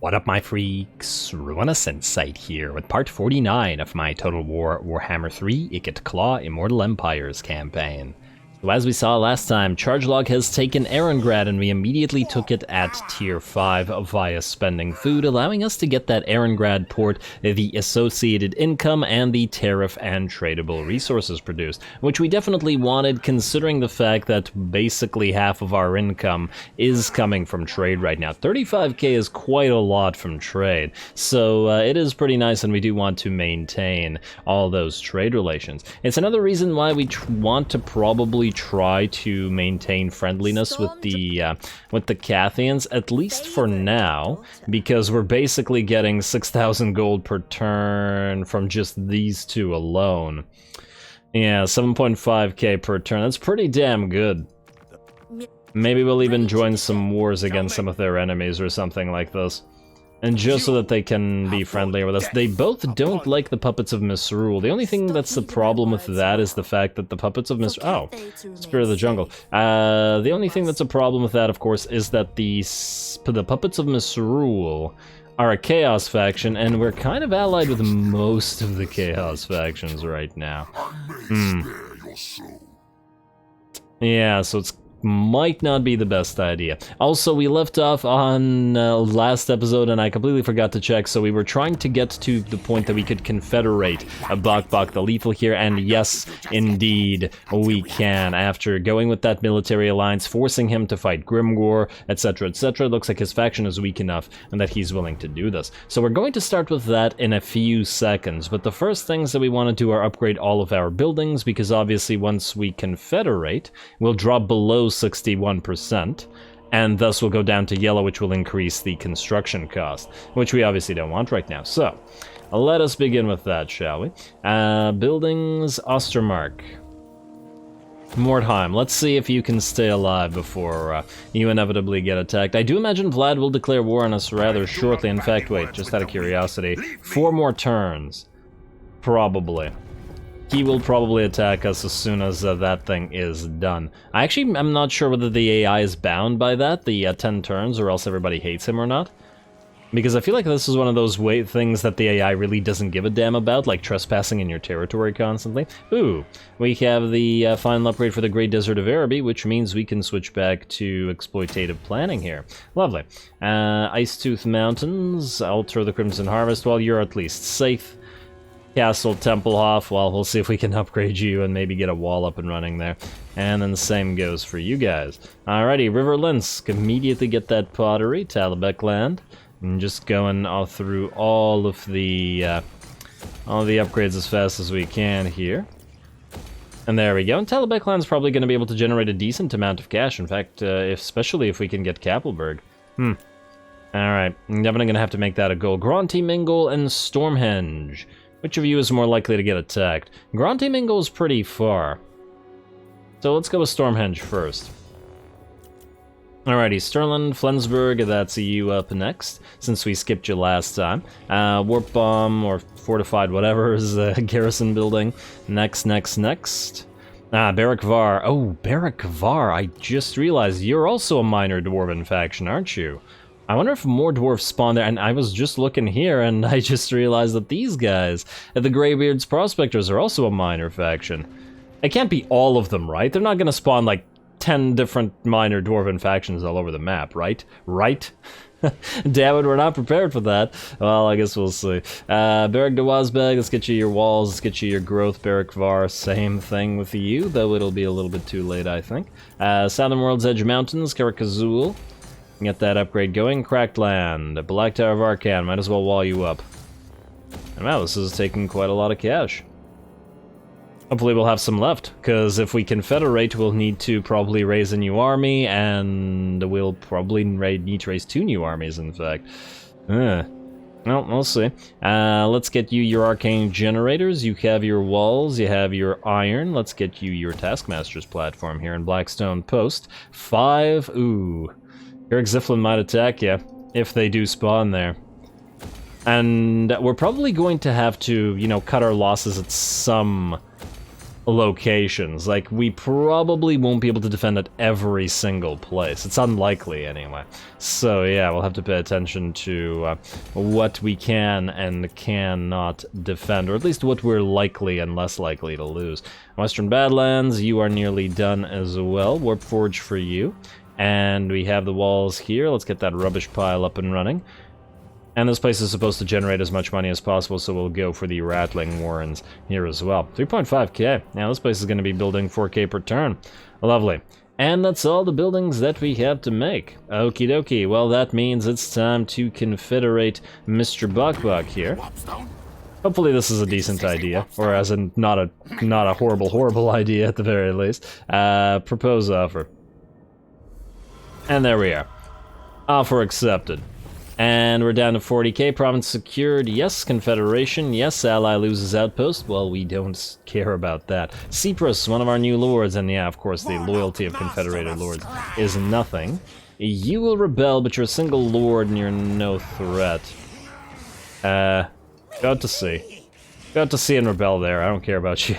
What up, my freaks? RuinusInsight here with part 49 of my Total Warhammer 3 Ikit Claw Immortal Empires campaign. So as we saw last time, CHARGELOCKE'S has taken Erengrad and we immediately took it at tier 5 via spending food, allowing us to get that Erengrad port, the associated income, and the tariff and tradable resources produced, which we definitely wanted considering the fact that basically half of our income is coming from trade right now. 35k is quite a lot from trade, so it is pretty nice, and we do want to maintain all those trade relations. It's another reason why we want to probably try to maintain friendliness with the Cathians, at least for now, because we're basically getting 6,000 gold per turn from just these two alone. Yeah, 7.5k per turn, that's pretty damn good. Maybe we'll even join some wars against some of their enemies or something like this. And just so that they can be friendlier with us. They both don't like the Puppets of Misrule. The only thing that's the problem with that is the fact that the Puppets of Misrule... Oh, Spirit of the Jungle. The only thing that's a problem with that, of course, is that the Puppets of Misrule are a Chaos faction, and we're kind of allied with most of the Chaos factions right now. Yeah, so it's might not be the best idea. Also, we left off on last episode and I completely forgot to check, so we were trying to get to the point that we could confederate Bok the Lethal here, and yes, indeed, we can. After going with that military alliance, forcing him to fight Grimgor, etc., etc., looks like his faction is weak enough and that he's willing to do this. So we're going to start with that in a few seconds, but the first things that we want to do are upgrade all of our buildings, because obviously once we confederate, we'll drop below 61%, and thus will go down to yellow, which will increase the construction cost, which we obviously don't want right now. So, let us begin with that, shall we? Buildings, Ostermark. Mordheim, let's see if you can stay alive before you inevitably get attacked. I do imagine Vlad will declare war on us rather shortly. In fact, wait, just out of curiosity, 4 more turns. Probably. He will probably attack us as soon as that thing is done. I'm not sure whether the AI is bound by that, the 10 turns, or else everybody hates him or not. Because I feel like this is one of those things that the AI really doesn't give a damn about, like trespassing in your territory constantly. Ooh, we have the final upgrade for the Great Desert of Araby, which means we can switch back to exploitative planning here. Lovely. Icetooth Mountains, Altar of the Crimson Harvest. Well, you're at least safe. Castle Templehof, well, we'll see if we can upgrade you and maybe get a wall up and running there. And then the same goes for you guys. Alrighty, River Linsk, immediately get that pottery, Talabek land, and just going all through all of the upgrades as fast as we can here. And there we go, and Talabek land's probably going to be able to generate a decent amount of cash, in fact, especially if we can get Kappelberg. Alright, I'm definitely going to have to make that a goal. Gronti Mingle and Stormhenge. Which of you is more likely to get attacked? Gronti Mingle is pretty far. So let's go with Stormhenge first. Alrighty, Stirland, Flensburg, that's you up next, since we skipped you last time. Warp Bomb, or Fortified whatever, is a garrison building. Next. Barak Var. Oh, Barak Var, I just realized you're also a minor dwarven faction, aren't you? I wonder if more dwarves spawn there, and I was just looking here, and I just realized that these guys, the Greybeards Prospectors, are also a minor faction. It can't be all of them, right? They're not gonna spawn like 10 different minor dwarven factions all over the map, right? Right? Damn it, we're not prepared for that. Well, I guess we'll see. Barak de Wazbeg, let's get you your walls, let's get you your growth. Barak Var, same thing with you, though it'll be a little bit too late, I think. Southern World's Edge Mountains, Karakazul. Get that upgrade going. Cracked Land, Black Tower of Arcan, might as well wall you up. And wow, this is taking quite a lot of cash. Hopefully we'll have some left, because if we confederate, we'll need to probably raise a new army, and we'll probably need to raise 2 new armies, in fact. Well, we'll see. Let's get you your arcane generators, you have your walls, you have your iron, let's get you your Taskmaster's platform here in Blackstone Post. 5, ooh. Eric Ziflin might attack you, if they do spawn there. And we're probably going to have to, you know, cut our losses at some locations. Like, we probably won't be able to defend at every single place. It's unlikely, anyway. So, yeah, we'll have to pay attention to what we can and cannot defend, or at least what we're likely and less likely to lose. Western Badlands, you are nearly done as well. Warp Forge for you. And we have the walls here. Let's get that rubbish pile up and running. And this place is supposed to generate as much money as possible, so we'll go for the Rattling Warrens here as well. 3.5k. Now this place is going to be building 4k per turn. Lovely. And that's all the buildings that we have to make. Okie dokie. Well, that means it's time to confederate Mr. Buckbuck here. Hopefully this is a decent idea, or as in not a horrible idea at the very least. Propose offer. And there we are. Offer accepted. And we're down to 40k, province secured, yes, confederation, yes, ally loses outpost, well, we don't care about that. Cyprus, one of our new lords, and yeah, of course, the loyalty of confederated lords is nothing. You will rebel, but you're a single lord and you're no threat. Got to see. Got to see and rebel there, I don't care about you.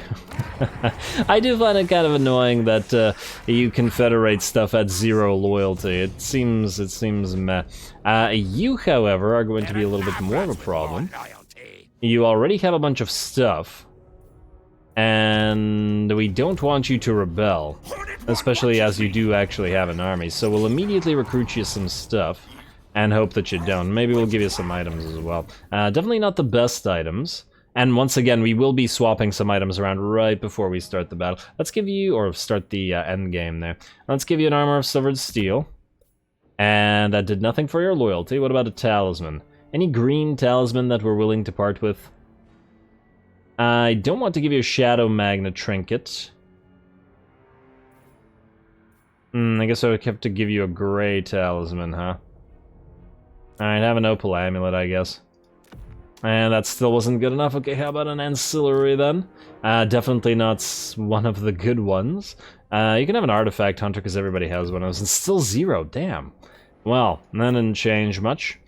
I do find it kind of annoying that you confederate stuff at 0 loyalty. It seems meh. You, however, are going to be a little bit more of a problem. You already have a bunch of stuff, and we don't want you to rebel, especially as you do actually have an army. So we'll immediately recruit you some stuff, and hope that you don't. Maybe we'll give you some items as well. Definitely not the best items. And once again, we will be swapping some items around right before we start the battle. Let's give you, or start the end game there. Let's give you an armor of silvered steel. And that did nothing for your loyalty. What about a talisman? Any green talisman that we're willing to part with? I don't want to give you a Shadow Magna trinket. I guess I would have to give you a gray talisman, huh? Alright, have an opal amulet, I guess. And that still wasn't good enough. Okay, how about an ancillary then? Definitely not one of the good ones. You can have an artifact hunter because everybody has one of those. And still 0, damn. Well, that didn't change much.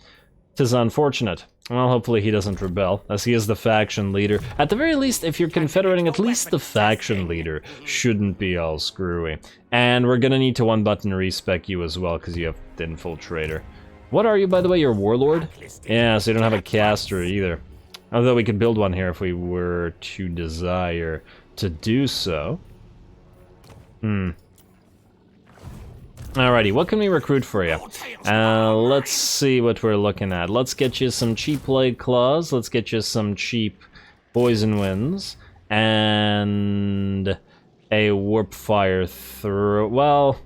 'Tis unfortunate. Well, hopefully he doesn't rebel, as he is the faction leader. At the very least, if you're confederating, at least the faction leader shouldn't be all screwy. And we're gonna need to one-button respec you as well, because you have Infiltrator. What are you, by the way? You're a warlord? Yeah, so you don't have a caster either. Although we could build one here if we were to desire to do so. Alrighty, what can we recruit for you? Let's see what we're looking at. Let's get you some cheap Plague Claws. Let's get you some cheap Poison Winds. And a Warp Fire through... Well...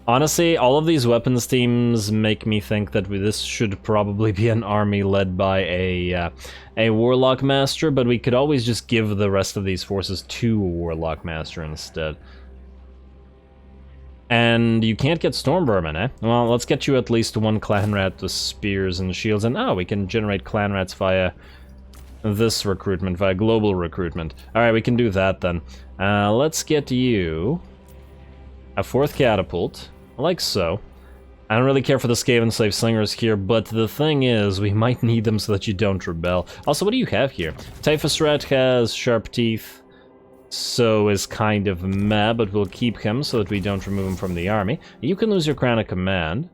Honestly, all of these weapons teams make me think that this should probably be an army led by a Warlock Master, but we could always just give the rest of these forces to a Warlock Master instead. And you can't get Stormvermin, eh? Well, let's get you at least 1 Clan Rat with spears and shields, and we can generate Clan Rats via this recruitment, via global recruitment. Alright, we can do that then. Let's get you a 4th catapult. Like so. I don't really care for the Skaven Slave Slingers here, but the thing is, we might need them so that you don't rebel. Also, what do you have here? Typhus Rat has sharp teeth, so is kind of meh, but we'll keep him so that we don't remove him from the army. You can lose your Crown of Command.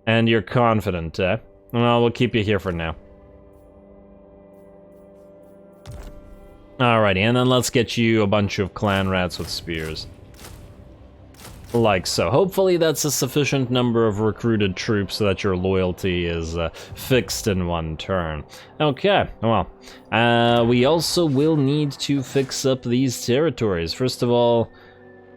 And you're confident, eh? Well, we'll keep you here for now. Alrighty, and then let's get you a bunch of Clan Rats with spears. Like so. Hopefully that's a sufficient number of recruited troops so that your loyalty is fixed in 1 turn. Okay, well, we also will need to fix up these territories. First of all,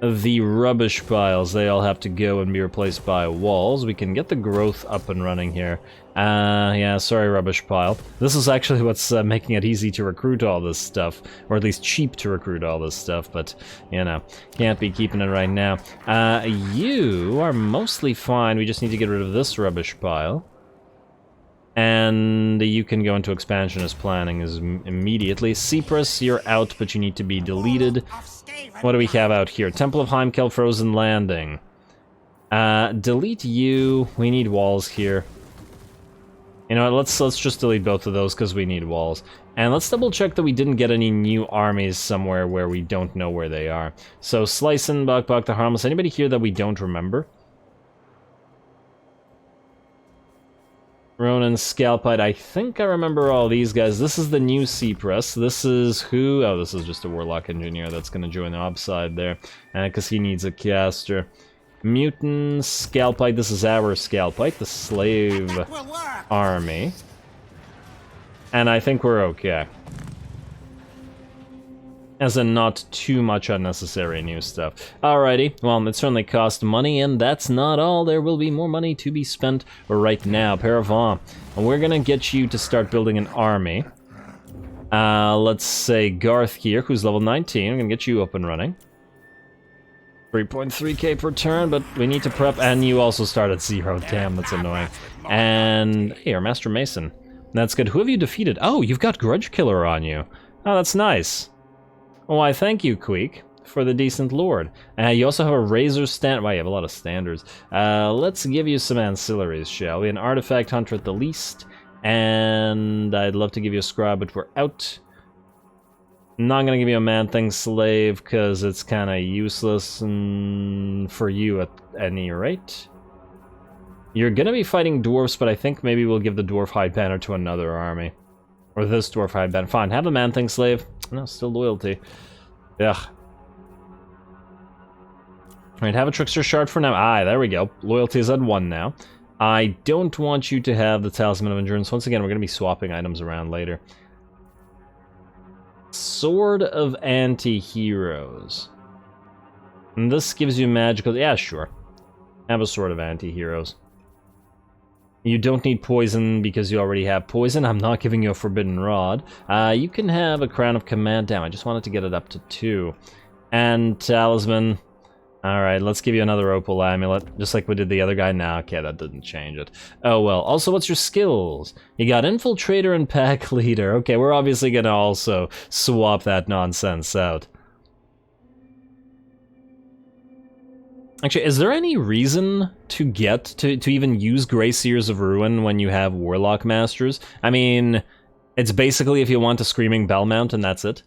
the rubbish piles, they all have to go and be replaced by walls. We can get the growth up and running here. Yeah, sorry, rubbish pile. This is actually what's making it easy to recruit all this stuff, or at least cheap to recruit all this stuff, but, you know, can't be keeping it right now. You are mostly fine, we just need to get rid of this rubbish pile. And you can go into expansionist planning immediately. Cyprus, you're out, but you need to be deleted. What do we have out here? Temple of Heimkel, Frozen Landing. Delete you. We need walls here. You know what, let's just delete both of those because we need walls. And let's double check that we didn't get any new armies somewhere where we don't know where they are. So Slicin, Bok, the Harmless, anybody here that we don't remember? Ronan, Scalpite, I think I remember all these guys. This is the new Cypress. This is who? Oh, this is just a Warlock Engineer that's going to join the upside there. Because he needs a caster. Mutant, Scalpite, this is our Scalpite, the slave army. And I think we're okay. As in not too much unnecessary new stuff. Alrighty, well, it certainly cost money, and that's not all. There will be more money to be spent right now. Paravon, and we're gonna get you to start building an army. Let's say Garth here, who's level 19. I'm gonna get you up and running. 3.3k per turn, but we need to prep, and you also start at 0. Damn, that's annoying. And hey, our Master Mason. That's good. Who have you defeated? Oh, you've got Grudge Killer on you. Oh, that's nice. Why, thank you, Queek, for the decent lord. You also have a Razor stand. Wow, you have a lot of standards. Let's give you some ancillaries, shall we? An Artifact Hunter at the least, and I'd love to give you a Skryre, but we're out. Not gonna give you a Man-Thing Slave, because it's kind of useless for you at any rate. You're gonna be fighting dwarves, but I think maybe we'll give the Dwarf Hide Banner to another army. Or this Dwarf Hide Banner. Fine, have a Man-Thing Slave. No, still loyalty. Ugh. Alright, have a Trickster Shard for now. Ah, there we go. Loyalty is at 1 now. I don't want you to have the Talisman of Endurance. Once again, we're gonna be swapping items around later. Sword of Anti-Heroes. And this gives you magical... Yeah, sure. Have a Sword of Anti-Heroes. You don't need poison because you already have poison. I'm not giving you a Forbidden Rod. You can have a Crown of Command. Damn, I just wanted to get it up to 2. And Talisman. Alright, let's give you another Opal Amulet, just like we did the other guy. Nah, okay, that didn't change it. Oh well, also what's your skills? You got Infiltrator and Pack Leader. Okay, we're obviously gonna also swap that nonsense out. Actually, is there any reason to get, to even use Grey Seers of Ruin when you have Warlock Masters? I mean, it's basically if you want a Screaming Bellmount and that's it.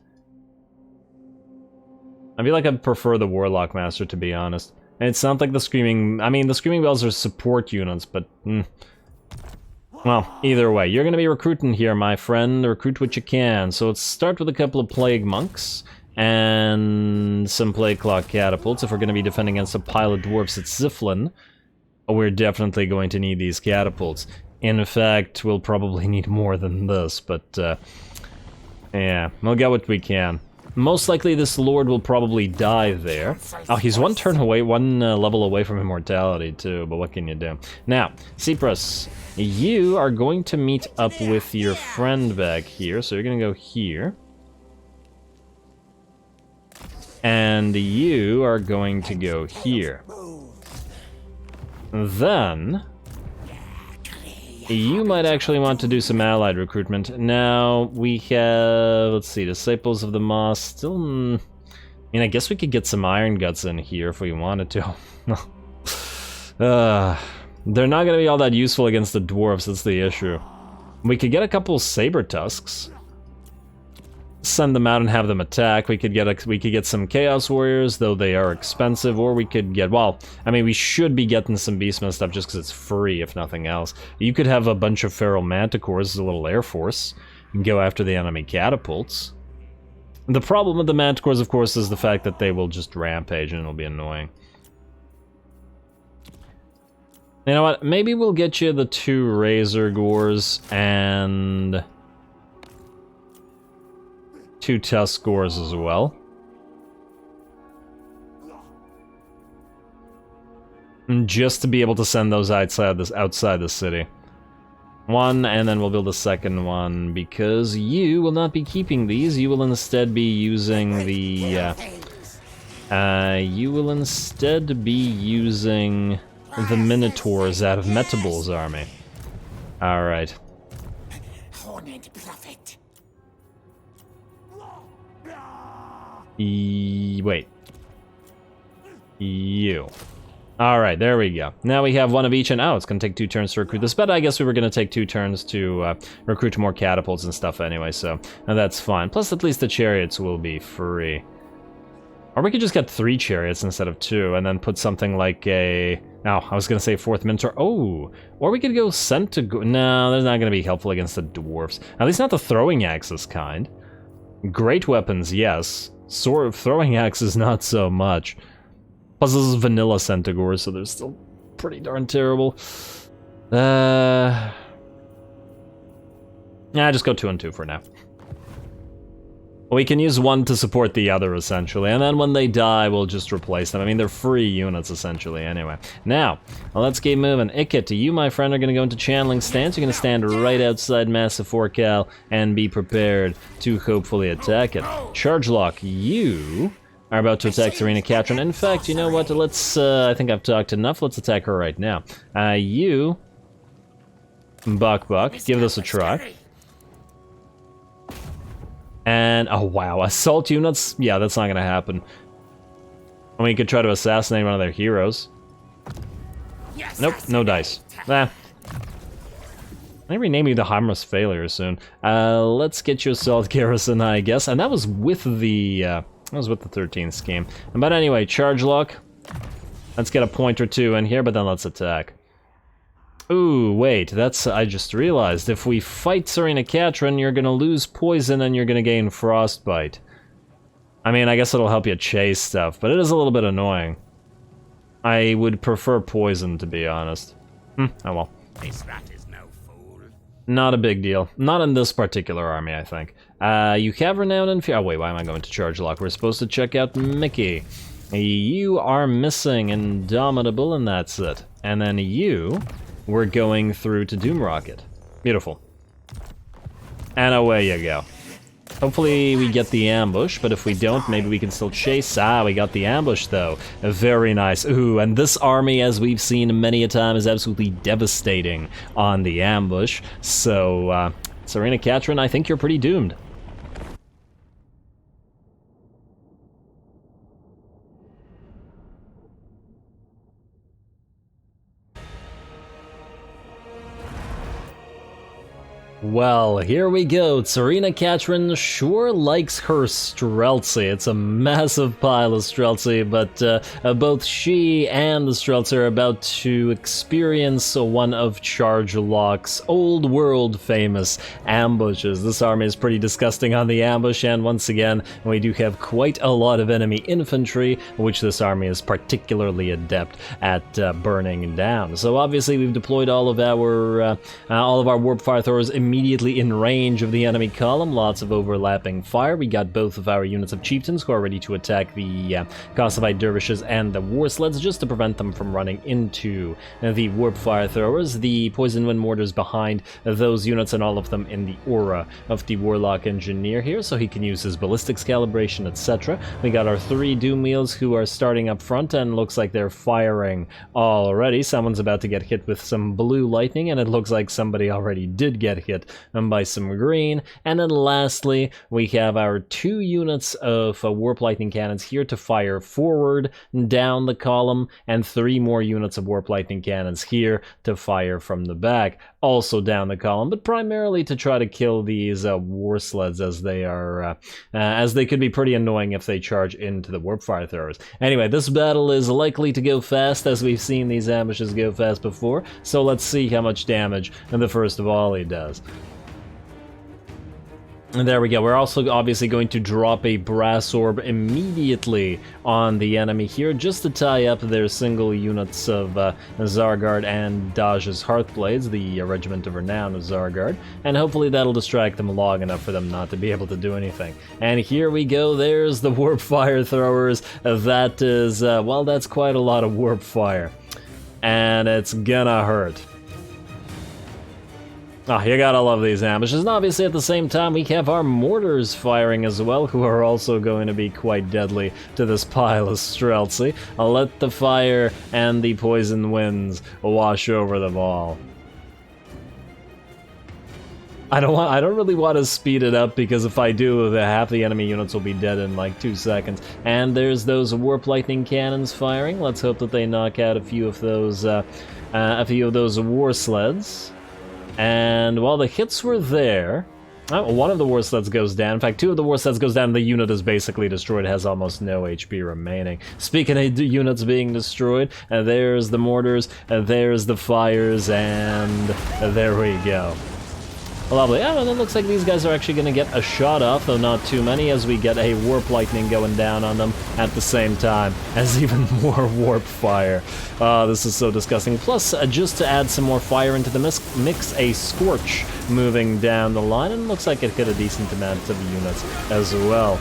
I feel like I'd prefer the Warlock Master, to be honest. And it's not like the Screaming... I mean, the Screaming Bells are support units, but... Well, either way, you're gonna be recruiting here, my friend. Recruit what you can. So let's start with a couple of Plague Monks. And some Plague Claw Catapults. If we're gonna be defending against a pile of Dwarfs at Ziflin, we're definitely going to need these Catapults. In fact, we'll probably need more than this, but... yeah, we'll get what we can. Most likely this lord will probably die there. Oh, he's one turn away, one level away from immortality too, but what can you do? Now, Cyprus, you are going to meet up with your friend back here, so you're gonna go here. And you are going to go here. Then... you might actually want to do some allied recruitment. Now, we have... let's see, Disciples of the Moss still... I mean, I guess we could get some Iron Guts in here if we wanted to. They're not going to be all that useful against the Dwarves, that's the issue. We could get a couple Saber Tusks. Send them out and have them attack. We could get some Chaos Warriors, though they are expensive, or we could get, well, I mean, we should be getting some Beastman stuff just because it's free, if nothing else. You could have a bunch of Feral Manticores as a little Air Force, and go after the enemy catapults. The problem with the Manticores, of course, is the fact that they will just rampage, and it'll be annoying. You know what, maybe we'll get you the 2 Razor Gores, and... 2 Tusk Gores as well. And just to be able to send those outside the city. 1, and then we'll build a second one, because you will not be keeping these, you will instead be using the... you will instead be using the Minotaurs out of Metabol's army. Alright. Wait. You. Alright, there we go. Now we have one of each, and it's gonna take 2 turns to recruit this, but I guess we were gonna take 2 turns to recruit more catapults and stuff anyway, so that's fine. Plus, at least the chariots will be free. Or we could just get 3 chariots instead of 2, and then put something like a... No, I was gonna say 4th Minotaur. Oh! Or we could go sent to... No, that's not gonna be helpful against the dwarves. At least not the throwing axes kind. Great weapons, yes. Sword of throwing axes, not so much. Plus, this is vanilla Centaur, so they're still pretty darn terrible. Yeah, just go 2 and 2 for now. We can use one to support the other, essentially, and then when they die, we'll just replace them. I mean, they're free units, essentially, anyway. Now, let's keep moving. Ikit, you, my friend, are going to go into channeling stance. You're going to stand right outside Massive Forecal and be prepared to hopefully attack it. Chargelock, you are about to attack Serena Catron. In fact, you know what? Let's, I think I've talked enough. Let's attack her right now. You, Buck, give this a try. And, oh wow, assault units? Yeah, that's not gonna happen. I mean, you could try to assassinate one of their heroes. Nope, no dice. Nah. I rename you the Harmless Failure soon. Let's get you assault garrison, I guess. And that was with the, that was with the 13th scheme. But anyway, Chargelock. Let's get a point or 2 in here, but then let's attack. Ooh, wait, that's... I just realized, if we fight Serena Catron, you're gonna lose poison and you're gonna gain frostbite. I mean, I guess it'll help you chase stuff, but it is a little bit annoying. I would prefer poison, to be honest. Oh well. This rat is no fool. Not a big deal. Not in this particular army, I think. You have renown and fear... Oh wait, why am I going to Chargelock? We're supposed to check out Mickey. You are missing Indomitable, and that's it. And then you... We're going through to Doom Rocket. Beautiful. And away you go. Hopefully we get the ambush, but if we don't, maybe we can still chase. We got the ambush though. Very nice. Ooh, and this army, as we've seen many a time, is absolutely devastating on the ambush. So, Serena Catron, I think you're pretty doomed. Well, here we go. Serena Catron sure likes her Streltsy. It's a massive pile of Streltsy, but both she and the Streltsy are about to experience one of Chargelock's old world famous ambushes. This army is pretty disgusting on the ambush, and once again, we do have quite a lot of enemy infantry, which this army is particularly adept at burning down. So obviously we've deployed all of our warp fire throwers immediately in range of the enemy column. Lots of overlapping fire. We got both of our units of chieftains who are ready to attack the Kosovo dervishes and the war sleds, just to prevent them from running into the warp fire throwers. The poison wind mortars behind those units, and all of them in the aura of the warlock engineer here, so he can use his ballistics calibration, etc. We got our 3 doom wheels who are starting up front, and looks like they're firing already. Someone's about to get hit with some blue lightning, and it looks like somebody already did get hit by some green. And then lastly, we have our 2 units of warp lightning cannons here to fire forward down the column, and 3 more units of warp lightning cannons here to fire from the back, also down the column, but primarily to try to kill these war sleds, as they are as they could be pretty annoying if they charge into the warp fire throwers. Anyway, this battle is likely to go fast, as we've seen these ambushes go fast before, so let's see how much damage the first volley does. And there we go. We're also obviously going to drop a brass orb immediately on the enemy here, just to tie up their single units of Zargard and Daj's Hearthblades, the Regiment of Renown of Zargard, and hopefully that'll distract them long enough for them not to be able to do anything. And here we go. There's the warp fire throwers. That is, well, that's quite a lot of warp fire, and it's gonna hurt. Oh, you gotta love these ambushes, and obviously at the same time we have our mortars firing as well, who are also going to be quite deadly to this pile of Streltsy. I'll let the fire and the poison winds wash over them all. I don't really want to speed it up, because if I do, half the enemy units will be dead in like 2 seconds. And there's those warp lightning cannons firing. Let's hope that they knock out a few of those war sleds. And while the hits were there, one of the war sleds goes down. In fact, 2 of the war sleds goes down. The unit is basically destroyed, has almost no HP remaining. Speaking of units being destroyed, there's the mortars, there's the fires, and there we go. Lovely. Oh, and it looks like these guys are actually going to get a shot off, though not too many, as we get a warp lightning going down on them at the same time as even more warp fire. This is so disgusting. Plus, just to add some more fire into the mix, a scorch moving down the line, and it looks like it hit a decent amount of units as well.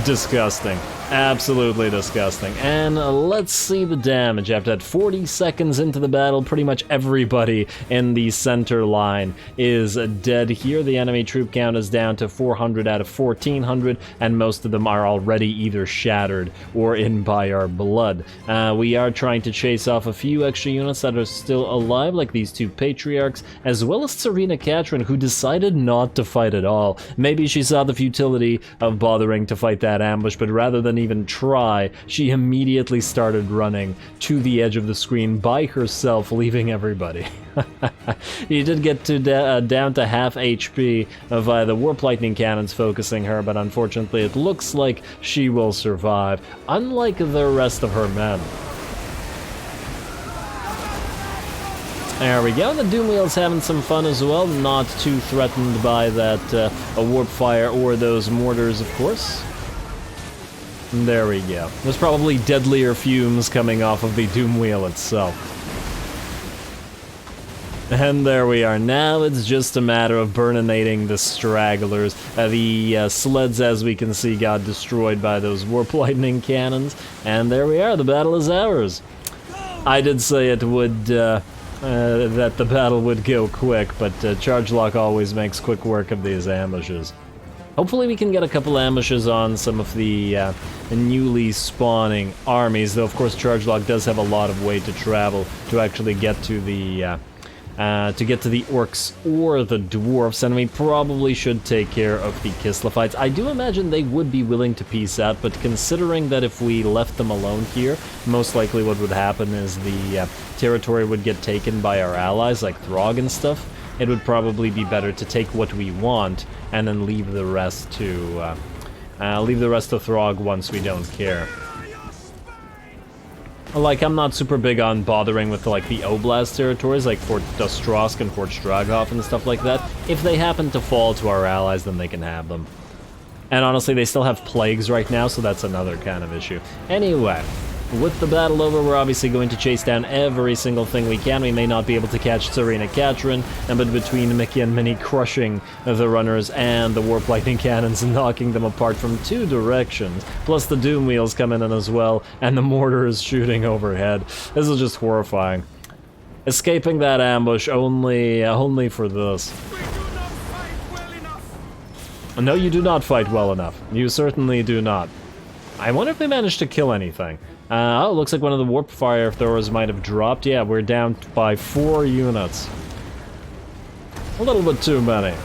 Disgusting. Absolutely disgusting. And let's see the damage. After that, 40 seconds into the battle, pretty much everybody in the center line is dead here. The enemy troop count is down to 400 out of 1400, and most of them are already either shattered or in by our blood. We are trying to chase off a few extra units that are still alive, like these 2 patriarchs, as well as Serena Catrin, who decided not to fight at all. Maybe she saw the futility of bothering to fight that ambush, but rather than even try, she immediately started running to the edge of the screen by herself, leaving everybody. You did get to down to half HP via the warp lightning cannons focusing her, but unfortunately it looks like she will survive, unlike the rest of her men. There we go, the Doomwheel's having some fun as well, not too threatened by that warp fire or those mortars, of course. There we go. There's probably deadlier fumes coming off of the Doomwheel itself. And there we are. Now it's just a matter of burninating the stragglers. The sleds, as we can see, got destroyed by those warp lightning cannons. And there we are. The battle is ours. I did say it would, that the battle would go quick, but Chargelock always makes quick work of these ambushes. Hopefully we can get a couple ambushes on some of the newly spawning armies, though of course Chargelock does have a lot of way to travel to actually get to the orcs or the dwarfs, and we probably should take care of the Kislophites. I do imagine they would be willing to peace out, but considering that if we left them alone here, most likely what would happen is the territory would get taken by our allies, like Throg and stuff. It would probably be better to take what we want and then leave the rest to Throg once we don't care. Like, I'm not super big on bothering with like the Oblast territories, like Fort Dostrosk and Fort Straghoff and stuff like that. If they happen to fall to our allies, then they can have them. And honestly, they still have plagues right now, so that's another kind of issue. Anyway, with the battle over, we're obviously going to chase down every single thing we can. We may not be able to catch Serena Catrin, but between Mickey and Minnie crushing the runners and the warp lightning cannons and knocking them apart from 2 directions, plus the doom wheels coming in as well, and the mortars shooting overhead. This is just horrifying. Escaping that ambush only for this. No, you do not fight well enough. You certainly do not. I wonder if they managed to kill anything. Oh, looks like one of the warp fire throwers might have dropped. Yeah, we're down by 4 units. A little bit too many.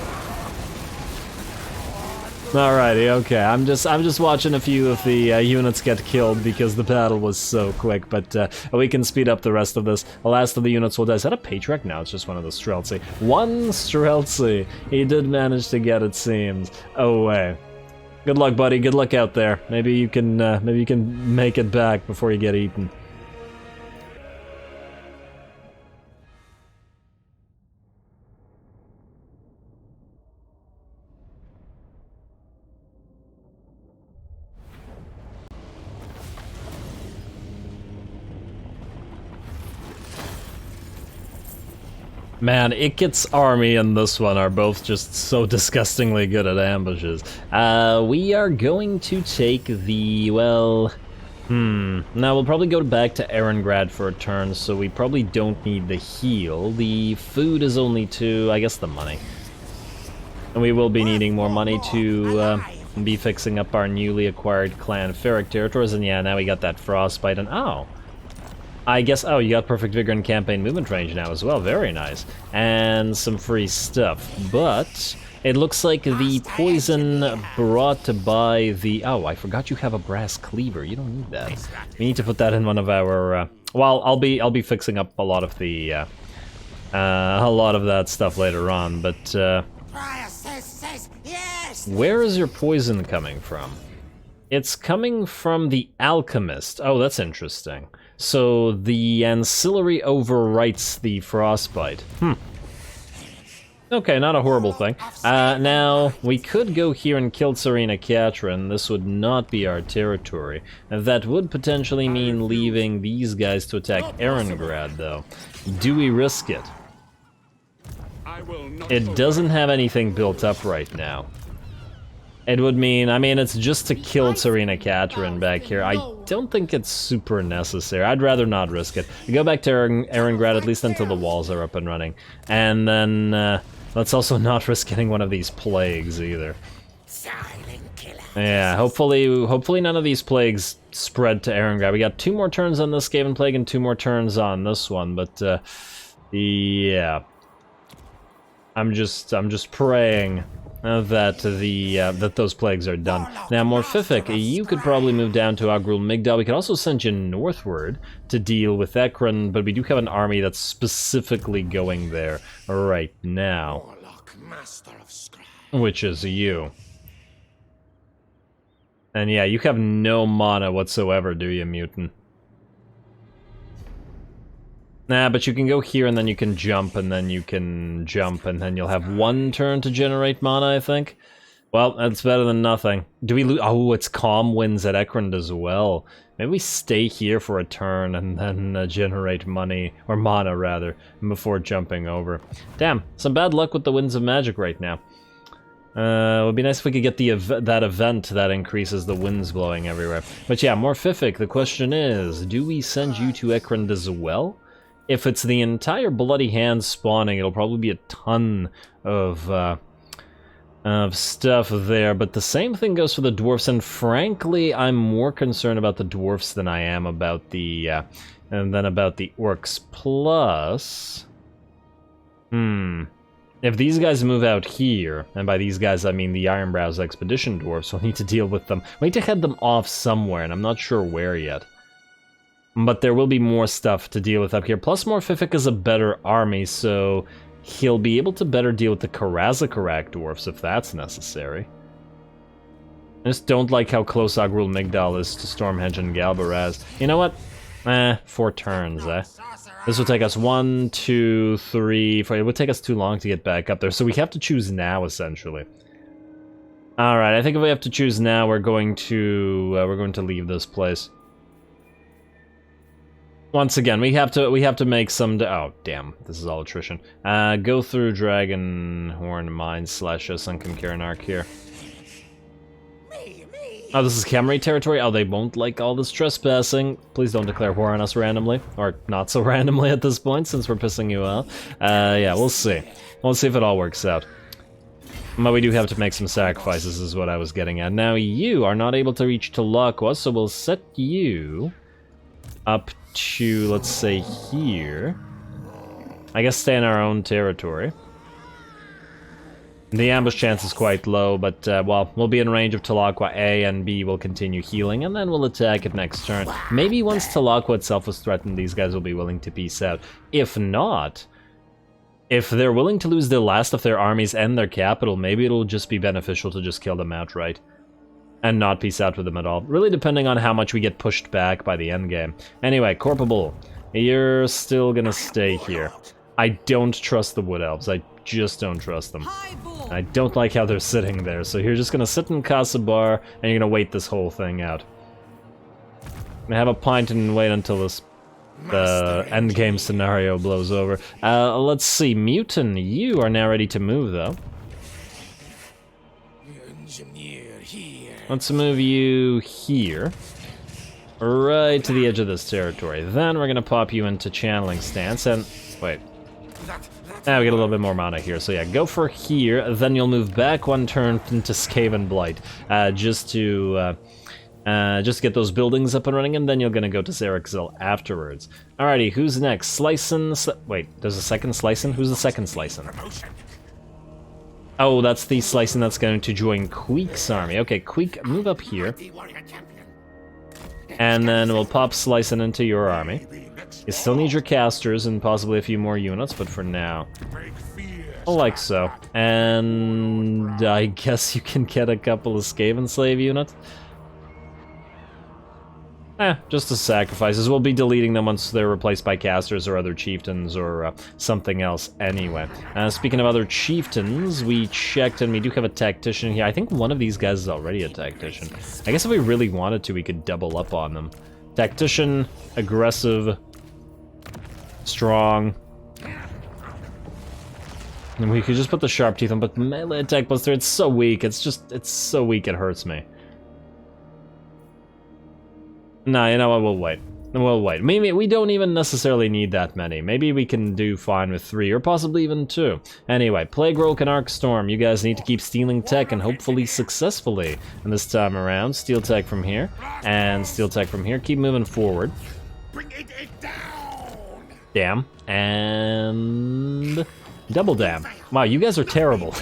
Alrighty, okay. I'm just watching a few of the units get killed because the battle was so quick, but we can speed up the rest of this. The last of the units will die. Is that a Patriarch? No, it's just one of the Streltsy. One Streltsy. He did manage to get, it seems, away. Good luck, buddy. Good luck out there. Maybe you can make it back before you get eaten. Man, Ikit's army and this one are both just so disgustingly good at ambushes. We are going to take the, well... Now we'll probably go back to Erengrad for a turn, so we probably don't need the heal. The food is only 2, I guess the money. And we will be needing more money to be fixing up our newly acquired clan Ferric territories, and yeah, now we got that frostbite, and oh! I guess, oh, you got perfect vigor and campaign movement range now as well, very nice. And some free stuff, but it looks like the poison brought by the, oh, I forgot you have a brass cleaver, you don't need that. We need to put that in one of our, well, I'll be fixing up a lot of the, a lot of that stuff later on, but, where is your poison coming from? It's coming from the alchemist. Oh, that's interesting. So the ancillary overwrites the frostbite. Okay, not a horrible thing. Now, we could go here and kill Tsarina Katrin. This would not be our territory. That would potentially mean leaving these guys to attack Erengrad, though. Do we risk it? It doesn't have anything built up right now. It would mean, I mean, it's just to kill Tsarina Katrin back here. I don't think it's super necessary. I'd rather not risk it. Go back to Erengrad at least until the walls are up and running. And then, let's also not risk getting one of these plagues either. Yeah, hopefully none of these plagues spread to Erengrad. We got 2 more turns on this Skaven plague and 2 more turns on this one, but, yeah. I'm just praying that those plagues are done. Now, Morphific, you could probably move down to Agrul Migdal. We could also send you northward to deal with Ekron, but we do have an army that's specifically going there right now, which is you. And yeah, you have no mana whatsoever, do you, Mutant? Nah, but you can go here and then you can jump and then you can jump and then you'll have 1 turn to generate mana, I think. Well, that's better than nothing. Do we lose? Oh, it's Calm Winds at Ekrond as well. Maybe we stay here for a turn and then generate money, or mana rather, before jumping over. Damn, some bad luck with the Winds of Magic right now. It would be nice if we could get that event that increases the winds blowing everywhere. But yeah, Morphific, the question is, do we send you to Ekrond as well? If it's the entire Bloody Hand spawning, it'll probably be a ton of stuff there, but the same thing goes for the dwarfs, and frankly, I'm more concerned about the dwarfs than I am about the, orcs. Plus, if these guys move out here, and by these guys I mean the Ironbrow's Expedition dwarfs, we'll need to deal with them. We need to head them off somewhere, and I'm not sure where yet. But there will be more stuff to deal with up here. Plus, Morphific is a better army, so he'll be able to better deal with the Karazakarak dwarfs if that's necessary. I just don't like how close Agrul Migdal is to Stormhedge and Galbaraz. You know what? 4 turns, eh? This will take us 1, 2, 3, 4. It would take us too long to get back up there, so we have to choose now, essentially. Alright, I think if we have to choose now, we're going to leave this place. Once again, we have to make some. Oh damn! This is all attrition. Go through Dragonhorn Mines / Sunken Karanark here. Oh, this is Khemri territory. Oh, they won't like all this trespassing. Please don't declare war on us randomly, or not so randomly at this point, since we're pissing you off. Yeah, we'll see. We'll see if it all works out. But we do have to make some sacrifices, is what I was getting at. Now you are not able to reach Talakwa, so we'll set you up to, let's say, here. I guess stay in our own territory. The ambush chance is quite low, but, well, we'll be in range of Talakwa A, and B will continue healing, and then we'll attack it next turn. Maybe once Talakwa itself is threatened, these guys will be willing to peace out. If not, if they're willing to lose the last of their armies and their capital, maybe it'll just be beneficial to just kill them outright. And not peace out with them at all. Really depending on how much we get pushed back by the endgame. Anyway, Corpable, you're still gonna stay here. I don't trust the Wood Elves. I just don't trust them. I don't like how they're sitting there, so you're just gonna sit in Kasabar, and you're gonna wait this whole thing out. Have a pint and wait until this endgame scenario blows over. Let's see, Mutin, you are now ready to move, though. Let's move you here, right to the edge of this territory. Then we're gonna pop you into channeling stance, and wait. Now we get a little bit more mana here, so yeah, go for here, then you'll move back 1 turn into Skaven Blight, just to Just get those buildings up and running, and then you're gonna go to Zerexil afterwards. Alrighty, who's next? Slicin'... Wait, there's a second Slicin'? Who's the second Slicin'? Oh, that's the Slicin' that's going to join Queek's army. Okay, Queek, move up here. And then we'll pop Slicin' into your army. You still need your casters and possibly a few more units, but for now, I like so. And I guess you can get a couple of Skaven slave units. Just as sacrifices. We'll be deleting them once they're replaced by casters or other chieftains or something else anyway. Speaking of other chieftains, we checked and we do have a tactician here. I think one of these guys is already a tactician. I guess if we really wanted to, we could double up on them. Tactician, aggressive, strong. And we could just put the sharp teeth on, but melee attack +3, it's so weak. It's so weak it hurts me. Nah, you know what, we'll wait. We'll wait. Maybe we don't even necessarily need that many. Maybe we can do fine with 3, or possibly even 2. Anyway, Plague Rolk and Arc Storm, you guys need to keep stealing tech, and hopefully successfully. And this time around, steal tech from here, and steal tech from here. Keep moving forward. Bring it down. Damn. And... double damn. Wow, you guys are terrible.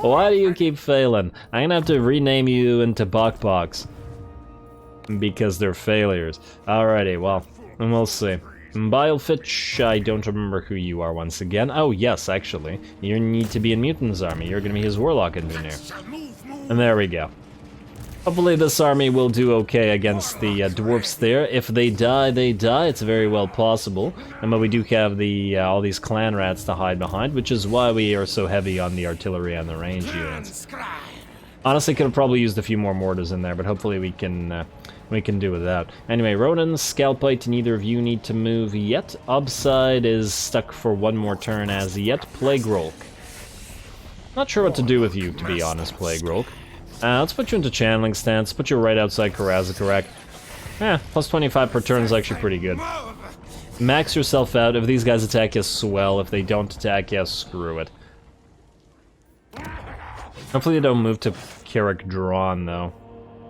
Why do you keep failing? I'm gonna have to rename you into Bokboks. Because they're failures. Alrighty, well, and we'll see. Bilefitch, I don't remember who you are once again. Oh, yes, actually. You need to be in Mutant's army. You're gonna be his Warlock Engineer. And there we go. Hopefully this army will do okay against the dwarfs there. If they die, they die. It's very well possible. And but we do have the all these clan rats to hide behind, which is why we are so heavy on the artillery and the range units. Honestly, could have probably used a few more mortars in there, but hopefully we can do without. Anyway, Ronan, Scalpite, neither of you need to move yet. Upside is stuck for one more turn as yet. Plague Rolk. Not sure what to do with you, to be honest, Plague Rolk. Let's put you into channeling stance. Put you right outside Karazakarek. Plus 25 per turn is actually pretty good. Max yourself out. If these guys attack you, swell. If they don't attack you, screw it. Hopefully they don't move to Carrick Drawn, though.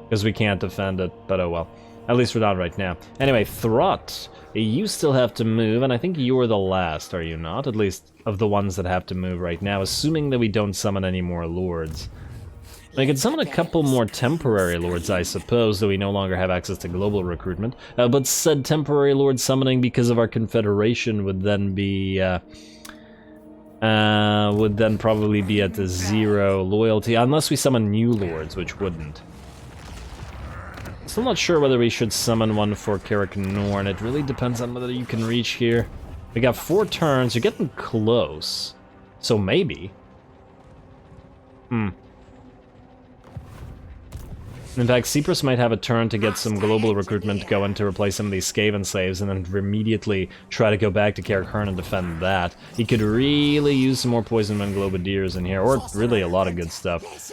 Because we can't defend it, but oh well. At least we're not right now. Anyway, Throt, you still have to move, and I think you're the last, are you not? At least of the ones that have to move right now, assuming that we don't summon any more lords. We could summon a couple more temporary lords, I suppose, though we no longer have access to global recruitment. But said temporary lord summoning because of our confederation would then be... would then probably be at the 0 loyalty, unless we summon new lords, which wouldn't. Still not sure whether we should summon one for Carrick Norn. It really depends on whether you can reach here. We got 4 turns, you're getting close. So maybe. In fact, Cyprus might have a turn to get some global recruitment going to replace some of these Skaven slaves and then immediately try to go back to Carrick Hearn and defend that. He could really use some more Poison Man Globadiers in here, or really a lot of good stuff.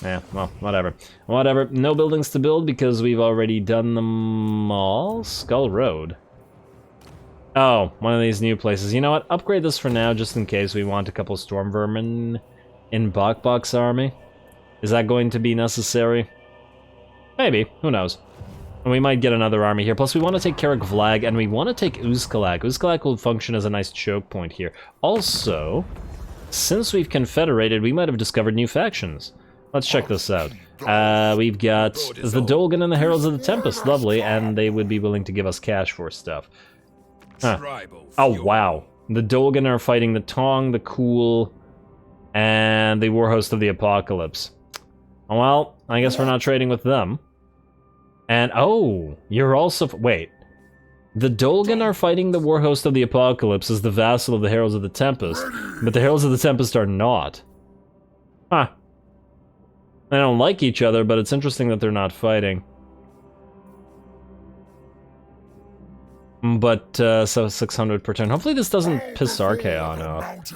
Yeah, well, whatever. Whatever. No buildings to build because we've already done them all. Skull Road. Oh, one of these new places. You know what? Upgrade this for now just in case we want a couple Storm Vermin in Bokbok's army. Is that going to be necessary? Maybe. Who knows? And we might get another army here. Plus, we want to take Carrick Vlag, and we want to take Uzkalak. Uzkalak will function as a nice choke point here. Also, since we've confederated, we might have discovered new factions. Let's check this out. We've got the Dolgan and the Heralds of the Tempest. Lovely, and they would be willing to give us cash for stuff. Huh. Oh, wow. The Dolgan are fighting the Tong, the Cool, and the Warhost of the Apocalypse. Well, I guess we're not trading with them. And, oh, you're also... wait. The Dolgan are fighting the Warhost of the Apocalypse as the vassal of the Heralds of the Tempest, but the Heralds of the Tempest are not. Huh. They don't like each other, but it's interesting that they're not fighting. But, so 600 per turn. Hopefully this doesn't piss Archaon off.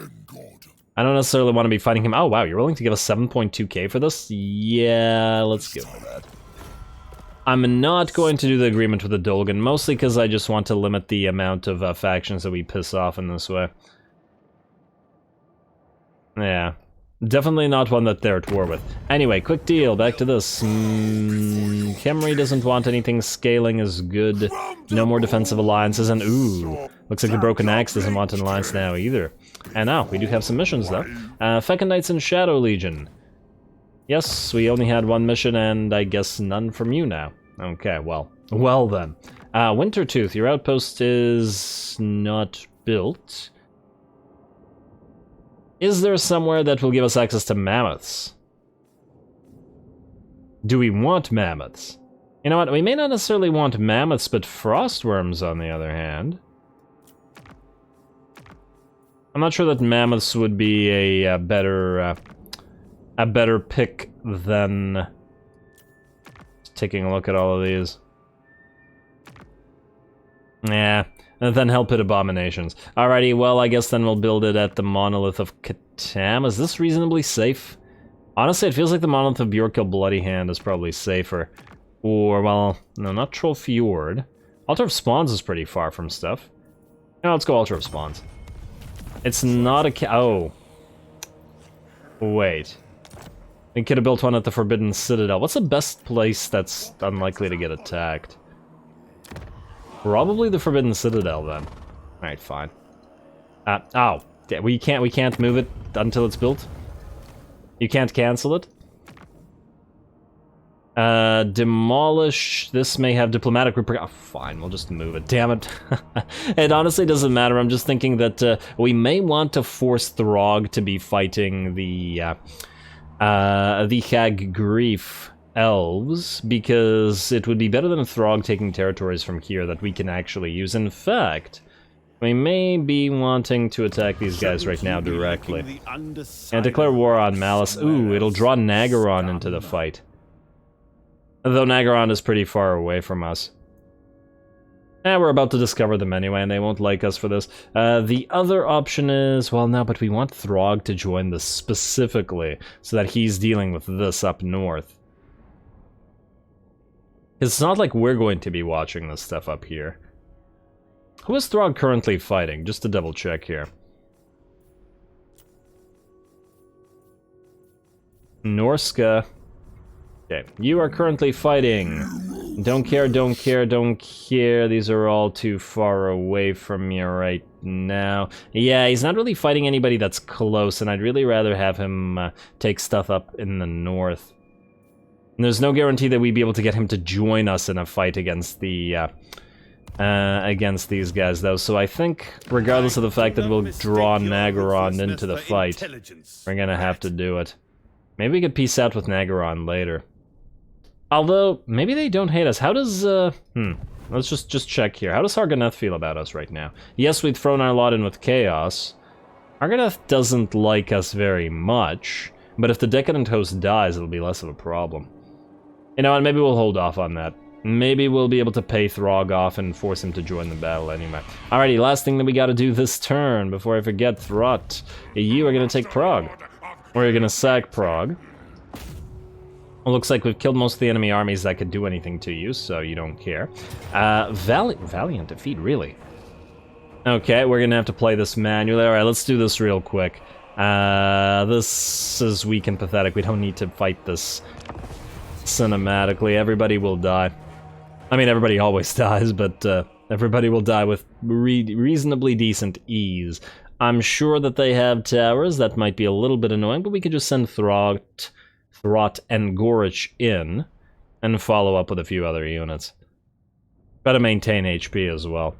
I don't necessarily want to be fighting him. Oh, wow, you're willing to give us 7.2k for this? Yeah, let's go for that. I'm not going to do the agreement with the Dolgan, mostly because I just want to limit the amount of factions that we piss off in this way. Yeah. Definitely not one that they're at war with. Anyway, quick deal, back to this. Khemri doesn't want anything scaling is good. No more defensive alliances, and ooh, looks like the Broken Axe doesn't want an alliance now either. And now, we do have some missions though. Fecund Knights and Shadow Legion. Yes, we only had one mission, and I guess none from you now. Okay, well then. Wintertooth, your outpost is not built. Is there somewhere that will give us access to mammoths? Do we want mammoths? You know what, we may not necessarily want mammoths, but frostworms on the other hand. I'm not sure that mammoths would be a better pick than taking a look at all of these. Yeah. And then help it abominations. Alrighty, well, I guess then we'll build it at the Monolith of Catan. Is this reasonably safe? Honestly, it feels like the Monolith of Bjorkil Bloody Hand is probably safer. Or, well, no, not Troll Fjord. Altar of Spawns is pretty far from stuff. No, let's go Altar of Spawns. It's not a oh. Wait. We could have built one at the Forbidden Citadel. What's the best place that's unlikely to get attacked? Probably the Forbidden Citadel then. Alright, fine. Oh, we can't move it until it's built? You can't cancel it? Demolish, this may have diplomatic oh, fine, we'll just move it. Damn it. It honestly doesn't matter, I'm just thinking that we may want to force Throg to be fighting the Hag Grief elves, because it would be better than a Throg taking territories from here that we can actually use. In fact, we may be wanting to attack these guys right now directly. And declare war on Malice. Ooh, it'll draw Nagaron into the fight. Though Nagaron is pretty far away from us. We're about to discover them anyway, and they won't like us for this. The other option is, well, no, but we want Throg to join this specifically, so that he's dealing with this up north. It's not like we're going to be watching this stuff up here. Who is Throg currently fighting? Just to double check here. Norska. Okay, you are currently fighting. Don't care, don't care, don't care. These are all too far away from me right now. Yeah, he's not really fighting anybody that's close, and I'd really rather have him take stuff up in the north. And there's no guarantee that we'd be able to get him to join us in a fight against the against these guys, though. So I think, regardless of the fact that we'll draw Nagaron into the fight, we're gonna have to do it. Maybe we could peace out with Nagaron later. Although, maybe they don't hate us. How does, let's just check here. How does Harganeth feel about us right now? Yes, we've thrown our lot in with Chaos. Harganeth doesn't like us very much, but if the Decadent Host dies, it'll be less of a problem. You know what, maybe we'll hold off on that. Maybe we'll be able to pay Throg off and force him to join the battle anyway. Alrighty, last thing that we gotta do this turn, before I forget, Throt. You are gonna take Prague. Or you're gonna sack Prague. Well, looks like we've killed most of the enemy armies that could do anything to you, so you don't care. Valiant defeat, really? Okay, we're gonna have to play this manually. Alright, let's do this real quick. This is weak and pathetic. We don't need to fight this cinematically. Everybody will die. I mean, everybody always dies, but everybody will die with reasonably decent ease. I'm sure that they have towers. That might be a little bit annoying, but we could just send Throt and Gorich in and follow up with a few other units. Gotta maintain HP as well.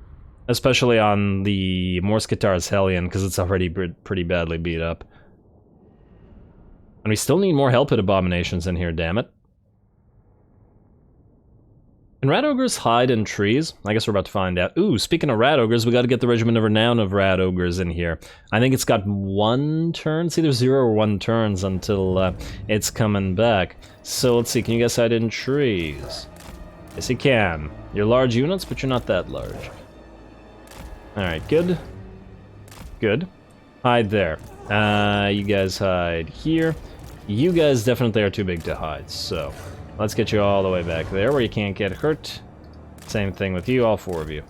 Especially on the Morskatar's Hellion, because it's already pretty badly beat up. And we still need more help at Abominations in here, damn it. Can Rat Ogres hide in trees? I guess we're about to find out. Ooh, speaking of Rat Ogres, we gotta get the Regiment of Renown of Rat Ogres in here. I think it's got 1 turn. It's either 0 or 1 turns until it's coming back. So let's see, can you guys hide in trees? Yes, you can. You're large units, but you're not that large. Alright, good. Good. Hide there. You guys hide here. You guys definitely are too big to hide, so let's get you all the way back there where you can't get hurt. Same thing with you, all 4 of you.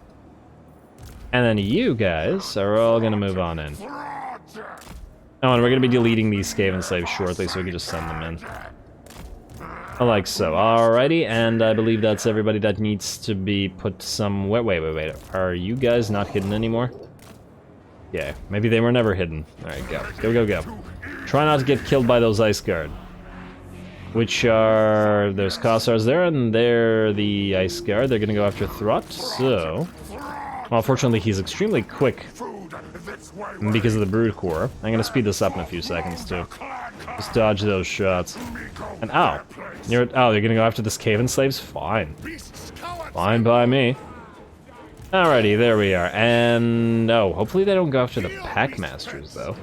And then you guys are all gonna move on in. Oh, and we're gonna be deleting these Skaven slaves shortly, so we can just send them in. Like so. Alrighty, and I believe that's everybody that needs to be put somewhere. Wait. Are you guys not hidden anymore? Yeah, maybe they were never hidden. Alright, go. Try not to get killed by those Ice Guard. Which are... There's Kossars there, and they're the Ice Guard. They're gonna go after Throt, so... Well, fortunately, he's extremely quick because of the Brood Core. I'm gonna speed this up in a few seconds, too. Just dodge those shots. And ow! You're gonna go after the Skaven slaves? Fine. Fine by me. Alrighty, there we are. And... oh, hopefully they don't go after the Packmasters, though.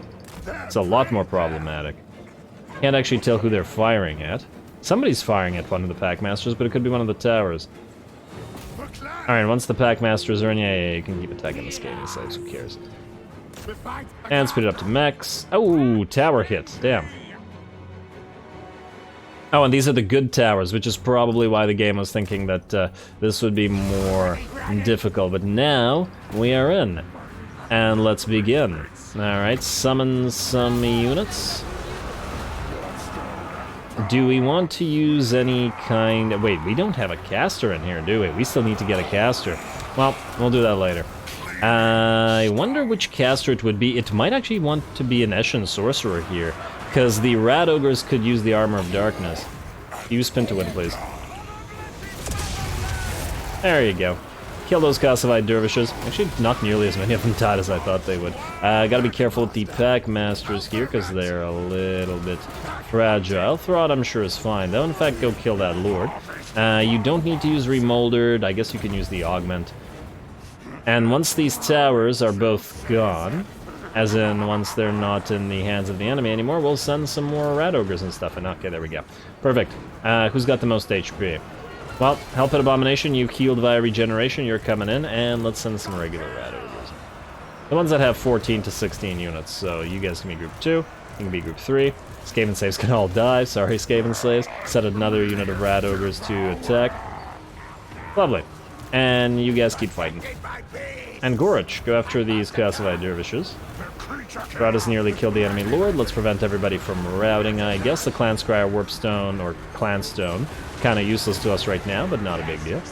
It's a lot more problematic. Can't actually tell who they're firing at. Somebody's firing at one of the Packmasters, but it could be one of the towers. Alright, once the Packmasters are in, yeah, you can keep attacking the Skaven slaves, who cares. And speed it up to mechs. Oh, tower hit, damn. Oh, and these are the good towers, which is probably why the game was thinking that this would be more difficult. But now, we are in. And let's begin. Alright, summon some units. Do we want to use any kind of... wait, we don't have a caster in here, do we? We still need to get a caster. Well, we'll do that later. I wonder which caster it would be. It might actually want to be an Eshin Sorcerer here, because the Rat Ogres could use the Armor of Darkness. Use Spin to Win, please. There you go. Kill those Kossovite Dervishes. Actually, not nearly as many of them died as I thought they would. Gotta be careful with the Packmasters here, because they're a little bit fragile. Throt, I'm sure, is fine, though. In fact, go kill that Lord. You don't need to use Remoldered. I guess you can use the Augment. And once these towers are both gone, as in once they're not in the hands of the enemy anymore, we'll send some more Rat Ogres and stuff. And okay, there we go. Perfect. Who's got the most HP? Well, Help at Abomination, you healed via regeneration, you're coming in, and let's send some regular Rat Ogres. The ones that have 14 to 16 units, so you guys can be group 2, you can be group 3. Skaven slaves can all die, sorry Skaven slaves. Set another unit of Rat Ogres to attack. Lovely. And you guys keep fighting. And Gorich, go after these Kossovite Dervishes. Throt has nearly killed the enemy lord. Let's prevent everybody from routing, I guess. The Clan Skryre Warpstone, or Clanstone. Kind of useless to us right now, but not a big deal.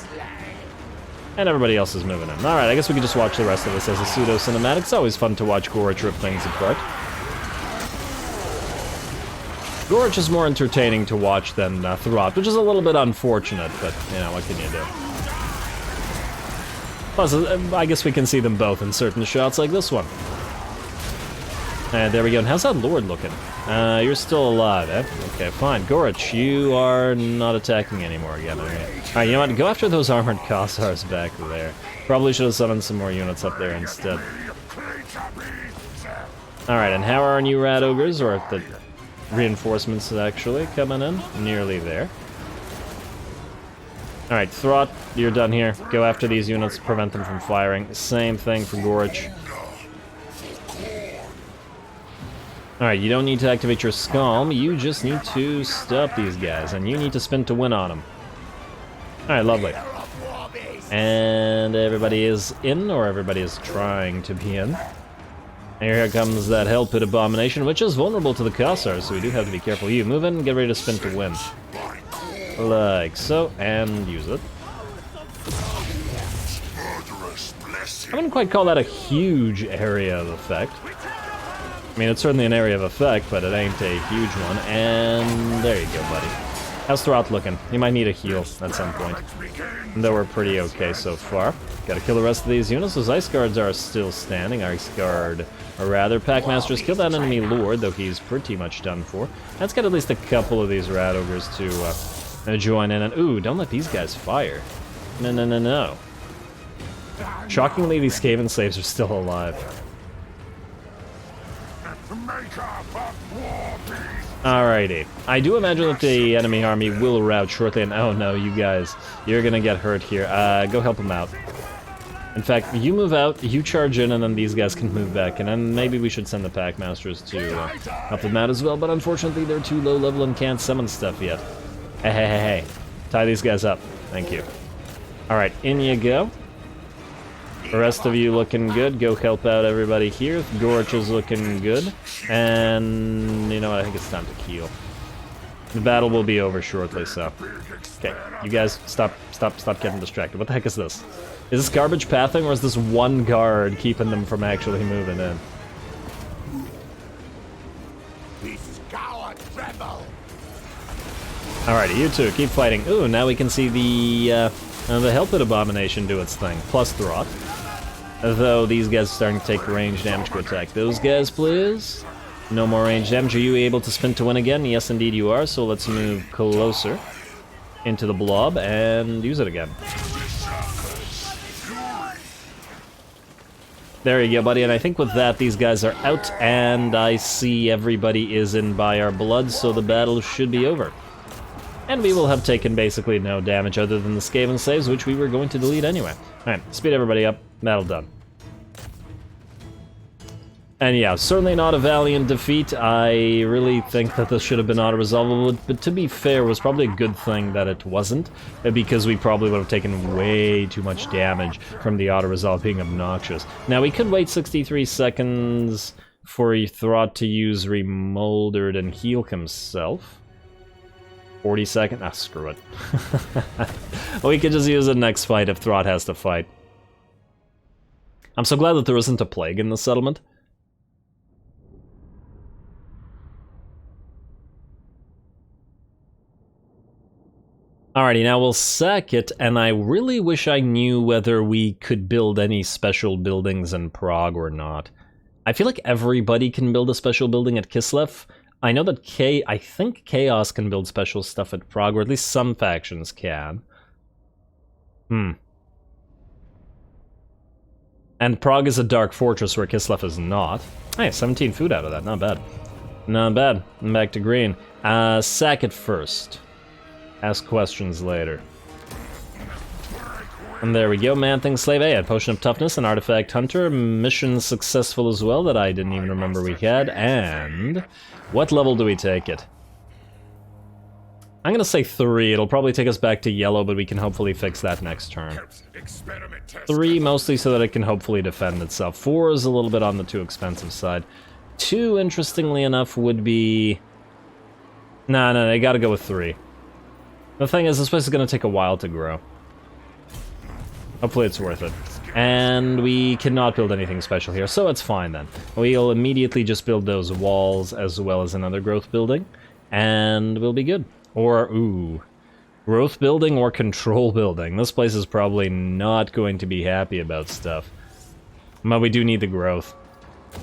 And everybody else is moving in. Alright, I guess we can just watch the rest of this as a pseudo-cinematic. It's always fun to watch Gorich rip things apart. Gorich is more entertaining to watch than Throt, which is a little bit unfortunate, but, you know, what can you do? Plus, I guess we can see them both in certain shots like this one. And there we go. And how's that Lord looking? You're still alive, eh? Okay, fine. Gorich, you are not attacking anymore again. Alright, you know what? Go after those armored Kossars back there. Probably should have summoned some more units up there instead. Alright, and how are our new Rat Ogres, or the reinforcements actually coming in? Nearly there. Alright, Throt, you're done here. Go after these units, prevent them from firing. Same thing for Gorich. Alright, you don't need to activate your Scalm, you just need to stop these guys, and you need to Spin to Win on them. Alright, lovely. And everybody is in, or everybody is trying to be in. And here comes that Help at Abomination, which is vulnerable to the Kossars, so we do have to be careful. You move in, get ready to Spin to Win. Like so, and use it. I wouldn't quite call that a huge area of effect. I mean, it's certainly an area of effect, but it ain't a huge one. And there you go, buddy. How's Throt looking? He might need a heal at some point. Though we're pretty okay so far. Gotta kill the rest of these units. Those Ice Guards are still standing. Ice Guard, or rather, Packmasters kill that enemy Lord, though he's pretty much done for. Let's get at least a couple of these Rat Ogres to join in. And ooh, don't let these guys fire. No. Shockingly, these Skaven slaves are still alive. Alrighty. I do imagine that the enemy army will rout shortly, and oh no, you guys, you're gonna get hurt here. Go help them out. In fact, you move out, you charge in, and then these guys can move back, and then maybe we should send the Packmasters to help them out as well, but unfortunately they're too low level and can't summon stuff yet. Hey. Tie these guys up. Thank you. Alright, in you go. The rest of you looking good. Go help out everybody here. Gorch is looking good. And you know what? I think it's time to heal. The battle will be over shortly, so. Okay, you guys stop getting distracted. What the heck is this? Is this garbage pathing, or is this one guard keeping them from actually moving in? Alrighty, you two, keep fighting. Ooh, now we can see the Helped Abomination do its thing, plus Throt. Though these guys are starting to take range damage. Go attack those guys, please. No more range damage. Are you able to spin to win again? Yes, indeed you are, so let's move closer into the blob and use it again. There you go, buddy, and I think with that, these guys are out, and I see everybody is in by our blood, so the battle should be over. And we will have taken basically no damage other than the Skaven saves, which we were going to delete anyway. Alright, speed everybody up. Battle done. And yeah, certainly not a valiant defeat. I really think that this should have been auto-resolvable, but to be fair, it was probably a good thing that it wasn't, because we probably would have taken way too much damage from the auto-resolve being obnoxious. Now, we could wait 63 seconds for Throt to use Remoldered and heal himself. 40 seconds? Ah, screw it. We could just use it next fight if Throt has to fight. I'm so glad that there isn't a plague in the settlement. Alrighty, now we'll sack it, and I really wish I knew whether we could build any special buildings in Prague or not. I feel like everybody can build a special building at Kislev. I know that I think Chaos can build special stuff at Prague, or at least some factions can. And Prague is a dark fortress where Kislev is not. Hey, 17 food out of that, not bad. Not bad. I'm back to green. Sack it first. Ask questions later. And there we go, Man-Thing Slave A had Potion of Toughness and Artifact Hunter. Mission successful as well that I didn't even remember we had. And what level do we take it? I'm gonna say 3. It'll probably take us back to yellow, but we can hopefully fix that next turn. 3 mostly so that it can hopefully defend itself. 4 is a little bit on the too expensive side. 2, interestingly enough, would be... No, I gotta go with 3. The thing is, this place is going to take a while to grow. Hopefully it's worth it. And we cannot build anything special here, so it's fine then. We'll immediately just build those walls as well as another growth building, and we'll be good. Or, ooh, growth building or control building. This place is probably not going to be happy about stuff. But we do need the growth.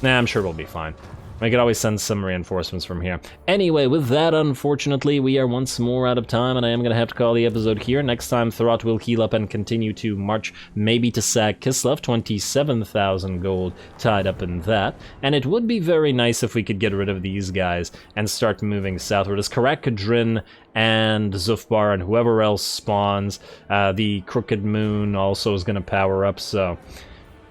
Nah, I'm sure we'll be fine. I could always send some reinforcements from here. Anyway, with that, unfortunately, we are once more out of time, and I am going to have to call the episode here. Next time, Throt will heal up and continue to march, maybe to sack Kislev. 27,000 gold tied up in that. And it would be very nice if we could get rid of these guys and start moving southward. As Karak Kadrin and Zufbar and whoever else spawns, the Crooked Moon also is going to power up, so...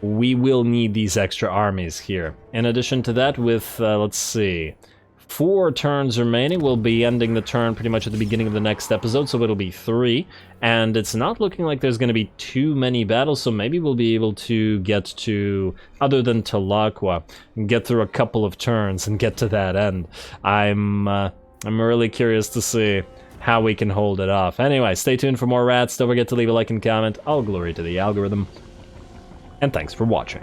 we will need these extra armies here. In addition to that, with, let's see, 4 turns remaining, we'll be ending the turn pretty much at the beginning of the next episode, so it'll be 3. And it's not looking like there's going to be too many battles, so maybe we'll be able to get to, other than Talakwa, get through a couple of turns and get to that end. I'm really curious to see how we can hold it off. Anyway, stay tuned for more rats. Don't forget to leave a like and comment. All glory to the algorithm. And thanks for watching.